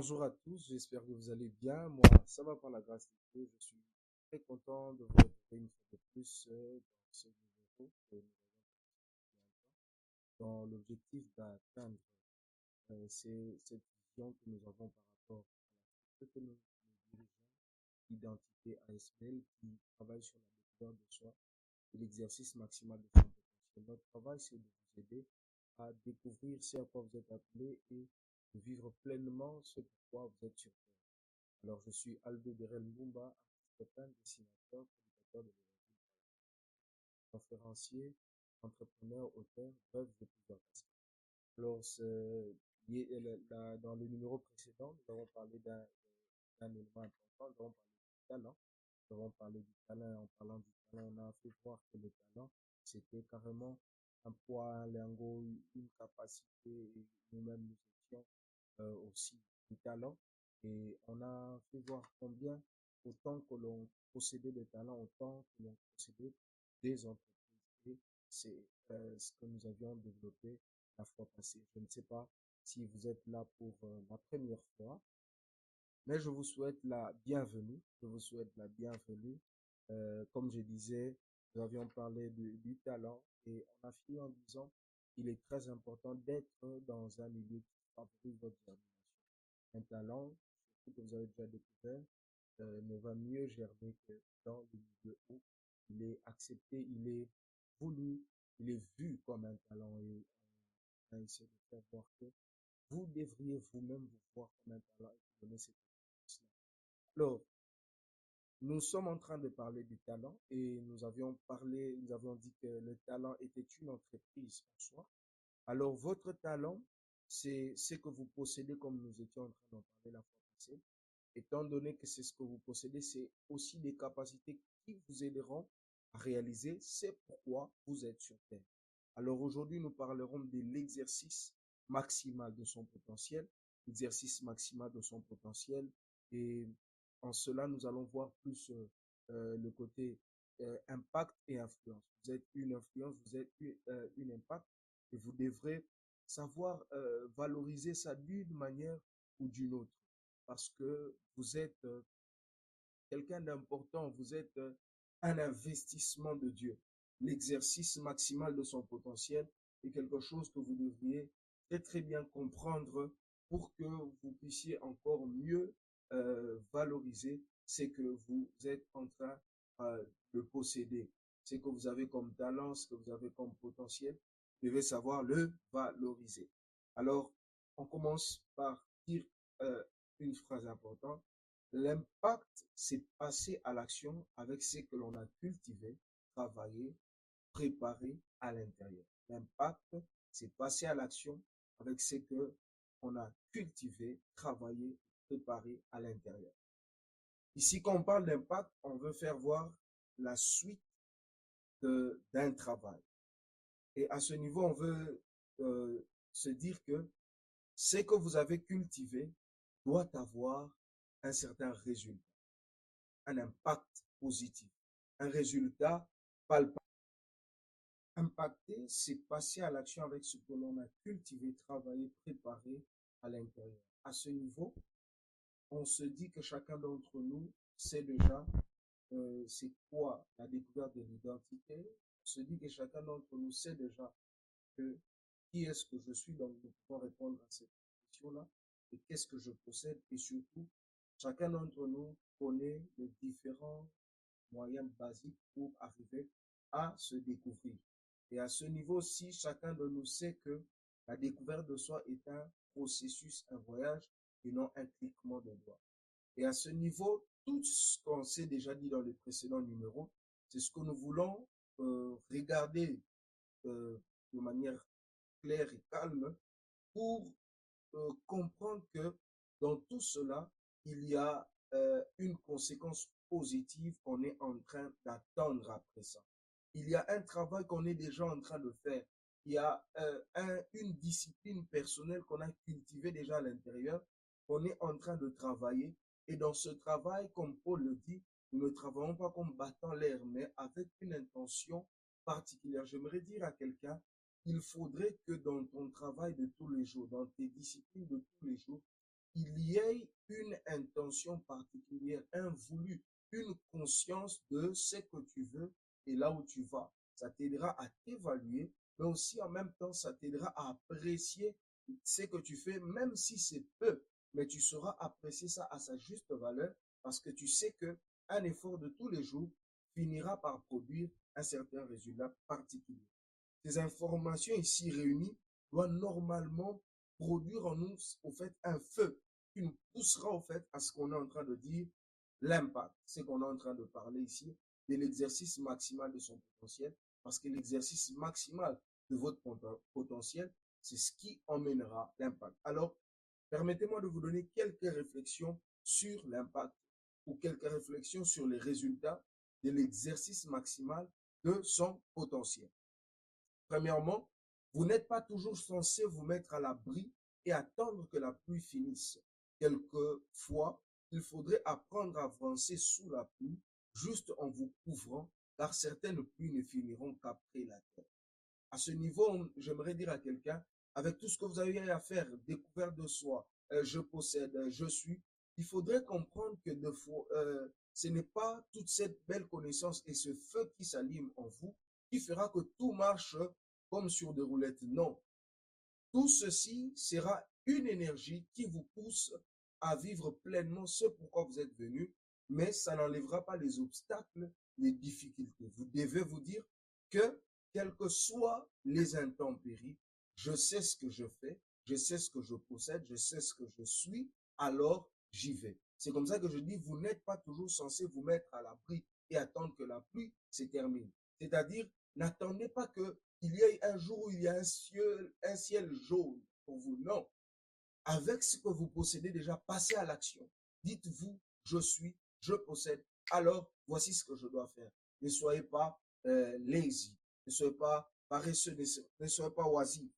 Bonjour à tous, j'espère que vous allez bien. Moi, ça va par la grâce de Dieu. Je suis très content de vous retrouver une fois de plus dans ce numéro que nous avons dans l'objectif d'atteindre cette vision que nous avons par rapport à ce que nous dirigeons, l'identité ASML qui travaille sur la découverte de soi et l'exercice maximal de son potentiel. Notre travail, c'est de vous aider à découvrir ce à quoi vous êtes appelé et de vivre pleinement ce pourquoi vous êtes sur Terre. Alors, je suis Aldo Derel Mumba, artiste peintre, dessinateur, prédicateur de l'évangile, conférencier, entrepreneur, auteur, bref, j'ai plusieurs casquettes. Alors, dans le numéro précédent, nous avons parlé d'un élément important, nous avons parlé du talent. Nous avons parlé du talent et en parlant du talent, on a fait voir que le talent, c'était carrément un poids, un lingot, une capacité, et nous-mêmes nous étions aussi du talent. Et on a fait voir combien, autant que l'on possédait des talents, autant que l'on possédait des entreprises. Et c'est ce que nous avions développé la fois passée. Je ne sais pas si vous êtes là pour la première fois, mais je vous souhaite la bienvenue. Je vous souhaite la bienvenue. Comme je disais, nous avions parlé du talent et on a fini en disant qu'il est très important d'être dans un milieu qui favorise votre germination. Un talent, surtout que vous avez déjà découvert, ne va mieux germer que dans le milieu où il est accepté, il est voulu, il est vu comme un talent et on a essayé de faire voir que vous devriez vous-même vous voir comme un talent et vous donner cette expérience-là. Alors, nous sommes en train de parler du talent et nous avions dit que le talent était une entreprise en soi. Alors, votre talent, c'est ce que vous possédez comme nous étions en train d'en parler la fois passée. Étant donné que c'est ce que vous possédez, c'est aussi des capacités qui vous aideront à réaliser c'est pourquoi vous êtes sur Terre. Alors aujourd'hui, nous parlerons de l'exercice maximal de son potentiel, l'exercice maximal de son potentiel. Et en cela, nous allons voir plus le côté impact et influence. Vous êtes une influence, vous êtes une impact et vous devrez savoir valoriser ça d'une manière ou d'une autre parce que vous êtes quelqu'un d'important, vous êtes un investissement de Dieu. L'exercice maximal de son potentiel est quelque chose que vous devriez très très bien comprendre pour que vous puissiez encore mieux valoriser ce que vous êtes en train de posséder, ce que vous avez comme talent, ce que vous avez comme potentiel. Vous devez savoir le valoriser. Alors, on commence par dire une phrase importante. L'impact, c'est passer à l'action avec ce que l'on a cultivé, travaillé, préparé à l'intérieur. L'impact, c'est passer à l'action avec ce que on a cultivé, travaillé, préparé à l'intérieur. Ici, quand on parle d'impact, on veut faire voir la suite d'un travail. Et à ce niveau, on veut se dire que ce que vous avez cultivé doit avoir un certain résultat, un impact positif, un résultat palpable. Impacter, c'est passer à l'action avec ce que l'on a cultivé, travaillé, préparé à l'intérieur. À ce niveau, on se dit que chacun d'entre nous sait déjà c'est quoi la découverte de l'identité. On se dit que chacun d'entre nous sait déjà que qui est-ce que je suis, donc nous pouvons répondre à cette question-là, et qu'est-ce que je possède, et surtout, chacun d'entre nous connaît les différents moyens basiques pour arriver à se découvrir. Et à ce niveau, si chacun de nous sait que la découverte de soi est un processus, un voyage, et non un cliquement de doigts. Et à ce niveau, tout ce qu'on s'est déjà dit dans les précédents numéros, c'est ce que nous voulons regarder de manière claire et calme pour comprendre que dans tout cela, il y a une conséquence positive qu'on est en train d'attendre après ça. Il y a un travail qu'on est déjà en train de faire. Il y a une discipline personnelle qu'on a cultivée déjà à l'intérieur, qu'on est en train de travailler. Et dans ce travail, comme Paul le dit, nous ne travaillons pas comme battant l'air, mais avec une intention particulière. J'aimerais dire à quelqu'un, il faudrait que dans ton travail de tous les jours, dans tes disciplines de tous les jours, il y ait une intention particulière, un voulu, une conscience de ce que tu veux et là où tu vas. Ça t'aidera à t'évaluer, mais aussi en même temps, ça t'aidera à apprécier ce que tu fais, même si c'est peu, mais tu sauras apprécier ça à sa juste valeur parce que tu sais que un effort de tous les jours finira par produire un certain résultat particulier. Ces informations ici réunies doivent normalement produire en nous, au fait, un feu qui nous poussera, au fait, à ce qu'on est en train de dire, l'impact. C'est qu'on est en train de parler ici de l'exercice maximal de son potentiel, parce que l'exercice maximal de votre potentiel, c'est ce qui emmènera l'impact. Alors, permettez-moi de vous donner quelques réflexions sur l'impact ou quelques réflexions sur les résultats de l'exercice maximal de son potentiel. Premièrement, vous n'êtes pas toujours censé vous mettre à l'abri et attendre que la pluie finisse. Quelquefois, il faudrait apprendre à avancer sous la pluie juste en vous couvrant, car certaines pluies ne finiront qu'après la terre. À ce niveau, j'aimerais dire à quelqu'un, avec tout ce que vous avez à faire, découverte de soi, je possède, je suis, il faudrait comprendre que de fois, ce n'est pas toute cette belle connaissance et ce feu qui s'allume en vous qui fera que tout marche comme sur des roulettes. Non, tout ceci sera une énergie qui vous pousse à vivre pleinement ce pourquoi vous êtes venu, mais ça n'enlèvera pas les obstacles, les difficultés. Vous devez vous dire que, quelles que soient les intempéries, je sais ce que je fais, je sais ce que je possède, je sais ce que je suis, alors j'y vais. C'est comme ça que je dis, vous n'êtes pas toujours censé vous mettre à l'abri et attendre que la pluie se termine. C'est-à-dire, n'attendez pas que il y ait un jour où il y a un ciel jaune pour vous. Non. Avec ce que vous possédez déjà, passez à l'action. Dites-vous, je suis, je possède. Alors, voici ce que je dois faire. Ne soyez pas lazy. Ne soyez pas paresseux. Ne soyez pas oisif.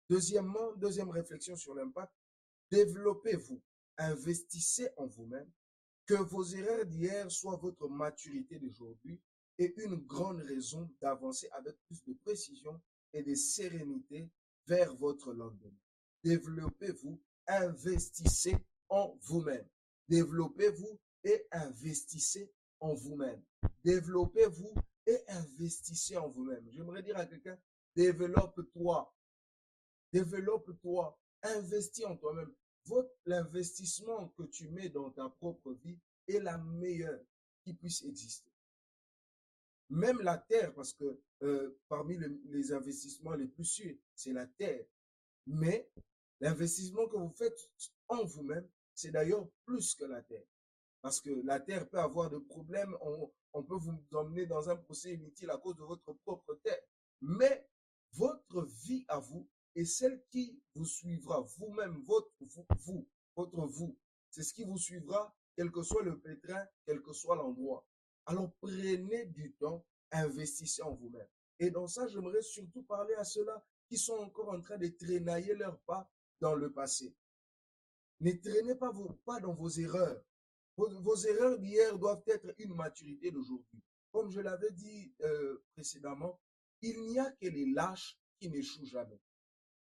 Deuxièmement, deuxième réflexion sur l'impact, développez-vous. Investissez en vous-même. Que vos erreurs d'hier soient votre maturité d'aujourd'hui et une grande raison d'avancer avec plus de précision et de sérénité vers votre lendemain. Développez-vous, investissez en vous-même. Développez-vous et investissez en vous-même. Développez-vous et investissez en vous-même. J'aimerais dire à quelqu'un, développe-toi, développe-toi, investis en toi-même. L'investissement que tu mets dans ta propre vie est la meilleure qui puisse exister. Même la terre, parce que parmi les investissements les plus sûrs, c'est la terre. Mais l'investissement que vous faites en vous-même, c'est d'ailleurs plus que la terre. Parce que la terre peut avoir des problèmes, on peut vous emmener dans un procès inutile à cause de votre propre terre. Mais votre vie à vous et celle qui vous suivra, vous-même, votre vous, c'est ce qui vous suivra, quel que soit le pétrin, quel que soit l'endroit. Alors prenez du temps, investissez en vous-même. Et dans ça, j'aimerais surtout parler à ceux-là qui sont encore en train de traînailler leurs pas dans le passé. Ne traînez pas vos pas dans vos erreurs. Vos erreurs d'hier doivent être une maturité d'aujourd'hui. Comme je l'avais dit précédemment, il n'y a que les lâches qui n'échouent jamais.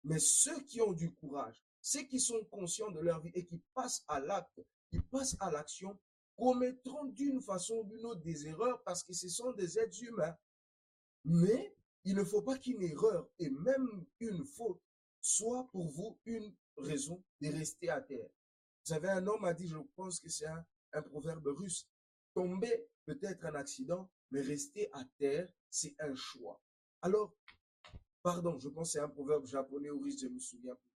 Mais ceux qui ont du courage, ceux qui sont conscients de leur vie et qui passent à l'acte, qui passent à l'action, commettront d'une façon ou d'une autre des erreurs parce que ce sont des êtres humains. Mais il ne faut pas qu'une erreur et même une faute soit pour vous une raison de rester à terre. Vous savez, un homme a dit, je pense que c'est un proverbe russe, tomber peut être un accident, mais rester à terre, c'est un choix. Alors, pardon, je pense que c'est un proverbe japonais ou russe, je me souviens plus.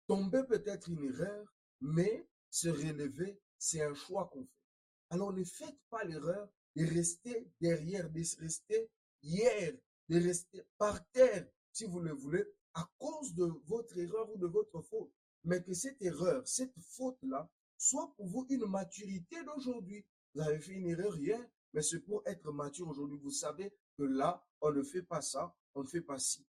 Tomber peut être une erreur, mais se relever, c'est un choix qu'on fait. Alors ne faites pas l'erreur de rester derrière, de rester hier, de rester par terre, si vous le voulez, à cause de votre erreur ou de votre faute. Mais que cette erreur, cette faute-là, soit pour vous une maturité d'aujourd'hui. Vous avez fait une erreur hier, mais c'est pour être mature aujourd'hui. Vous savez que là, on ne fait pas ça, on ne fait pas ci.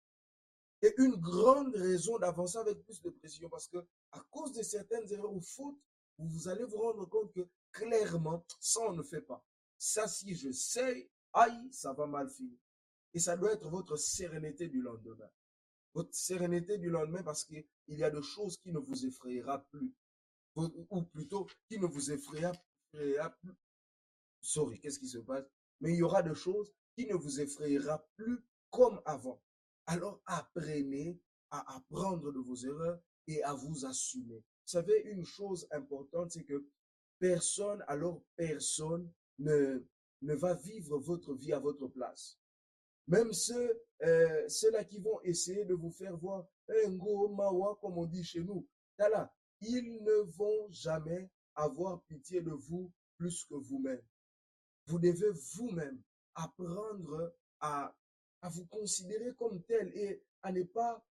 Et une grande raison d'avancer avec plus de précision parce que à cause de certaines erreurs ou fautes, vous allez vous rendre compte que clairement, ça on ne fait pas. Ça, si je sais, aïe, ça va mal finir. Et ça doit être votre sérénité du lendemain. Votre sérénité du lendemain parce qu'il y a des choses qui ne vous effrayera plus. ou plutôt qui ne vous effrayera plus. Sorry, qu'est-ce qui se passe? Mais il y aura des choses qui ne vous effrayera plus comme avant. Alors apprenez à apprendre de vos erreurs et à vous assumer. Vous savez, une chose importante, c'est que personne ne va vivre votre vie à votre place. Même ceux-là qui vont essayer de vous faire voir un go mawa, comme on dit chez nous, là, ils ne vont jamais avoir pitié de vous plus que vous-même. Vous devez vous-même apprendre à vous considérer comme tel et à ne pas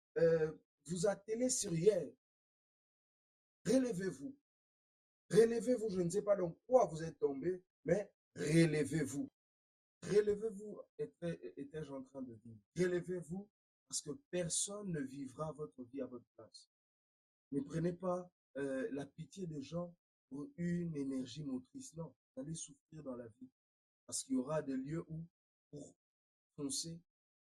vous atteler sur hier. Relevez-vous. Relevez-vous, je ne sais pas dans quoi vous êtes tombé, mais relevez-vous. Relevez-vous, étais-je en train de dire. Relevez-vous parce que personne ne vivra votre vie à votre place. Ne prenez pas la pitié des gens pour une énergie motrice. Non, vous allez souffrir dans la vie. Parce qu'il y aura des lieux où, pour foncer,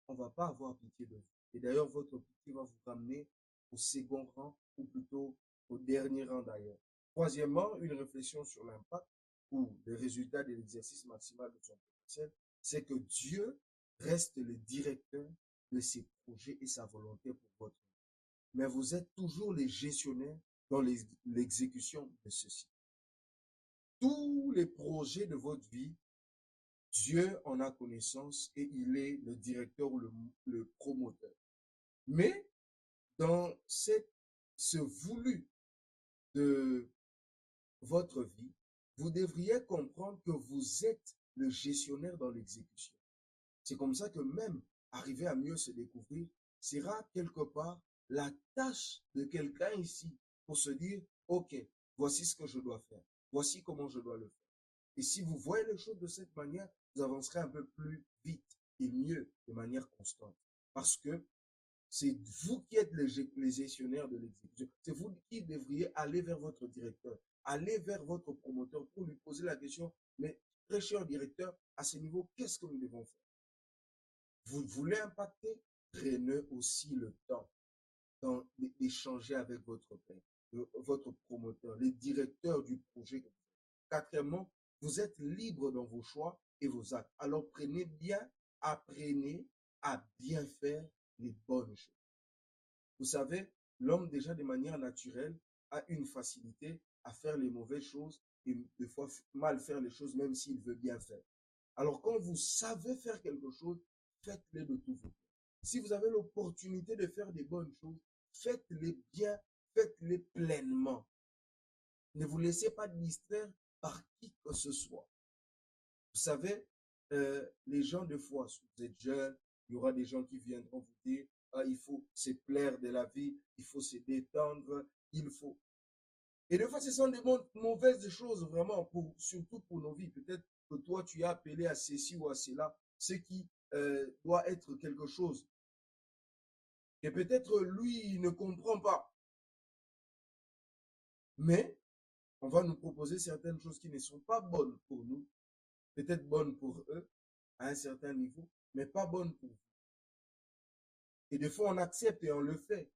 on ne va pas avoir pitié de vous. Et d'ailleurs, votre pitié va vous ramener au second rang, ou plutôt au dernier rang d'ailleurs. Troisièmement, une réflexion sur l'impact ou le résultat de l'exercice maximal de son potentiel, c'est que Dieu reste le directeur de ses projets et sa volonté pour votre vie. Mais vous êtes toujours les gestionnaires dans l'exécution de ceci. Tous les projets de votre vie, Dieu en a connaissance et il est le directeur ou le promoteur. Mais dans ce voulu de votre vie, vous devriez comprendre que vous êtes le gestionnaire dans l'exécution. C'est comme ça que même arriver à mieux se découvrir sera quelque part la tâche de quelqu'un ici pour se dire, ok, voici ce que je dois faire, voici comment je dois le faire. Et si vous voyez les choses de cette manière, vous avancerez un peu plus vite et mieux de manière constante. Parce que c'est vous qui êtes les gestionnaires de l'exécution. C'est vous qui devriez aller vers votre directeur, aller vers votre promoteur pour lui poser la question, mais très cher directeur, à ce niveau, qu'est-ce que nous devons faire? Vous voulez impacter? Prenez aussi le temps d'échanger avec votre père, votre promoteur, les directeurs du projet. Quatrièmement, vous êtes libre dans vos choix et vos actes. Alors apprenez à bien faire les bonnes choses. Vous savez, l'homme déjà de manière naturelle a une facilité à faire les mauvaises choses et des fois mal faire les choses même s'il veut bien faire. Alors quand vous savez faire quelque chose, faites-les de tout votre cœur. Si vous avez l'opportunité de faire des bonnes choses, faites-les bien, faites-les pleinement. Ne vous laissez pas distraire par qui que ce soit. Vous savez, les gens de foi, si vous êtes jeunes, il y aura des gens qui viendront vous dire, il faut se plaire de la vie, il faut se détendre, il faut... Et des fois, ce sont des mauvaises choses vraiment, surtout pour nos vies. Peut-être que toi, tu es appelé à ceci ou à cela, ce qui doit être quelque chose. Et peut-être lui, il ne comprend pas. Mais on va nous proposer certaines choses qui ne sont pas bonnes pour nous, peut-être bonnes pour eux à un certain niveau, mais pas bonnes pour vous. Et des fois, on accepte et on le fait.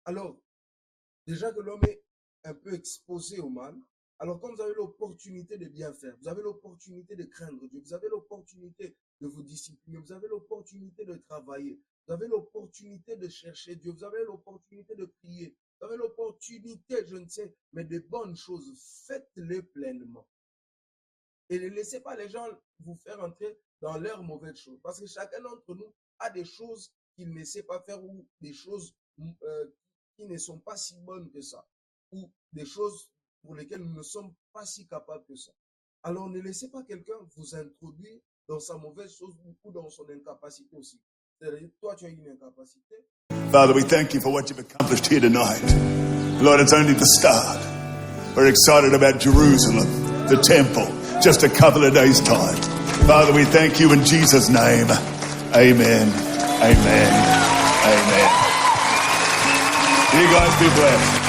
Alors, déjà que l'homme est un peu exposé au mal, alors quand vous avez l'opportunité de bien faire, vous avez l'opportunité de craindre Dieu, vous avez l'opportunité de vous discipliner, vous avez l'opportunité de travailler, vous avez l'opportunité de chercher Dieu, vous avez l'opportunité de prier, vous avez l'opportunité, je ne sais, mais de bonnes choses, faites-les pleinement. Et ne laissez pas les gens vous faire entrer dans leurs mauvaises choses. Parce que chacun d'entre nous a des choses qu'il ne sait pas faire ou des choses qui ne sont pas si bonnes que ça. Ou des choses pour lesquelles nous ne sommes pas si capables que ça. Alors ne laissez pas quelqu'un vous introduire dans sa mauvaise chose ou dans son incapacité aussi. C'est-à-dire, toi, tu as une incapacité. Father, we thank you for what you've accomplished here tonight. Lord, it's only the start. We're excited about Jerusalem, the temple, just a couple of days' time. Father, we thank you in Jesus' name. Amen. Amen. Amen. You guys be blessed.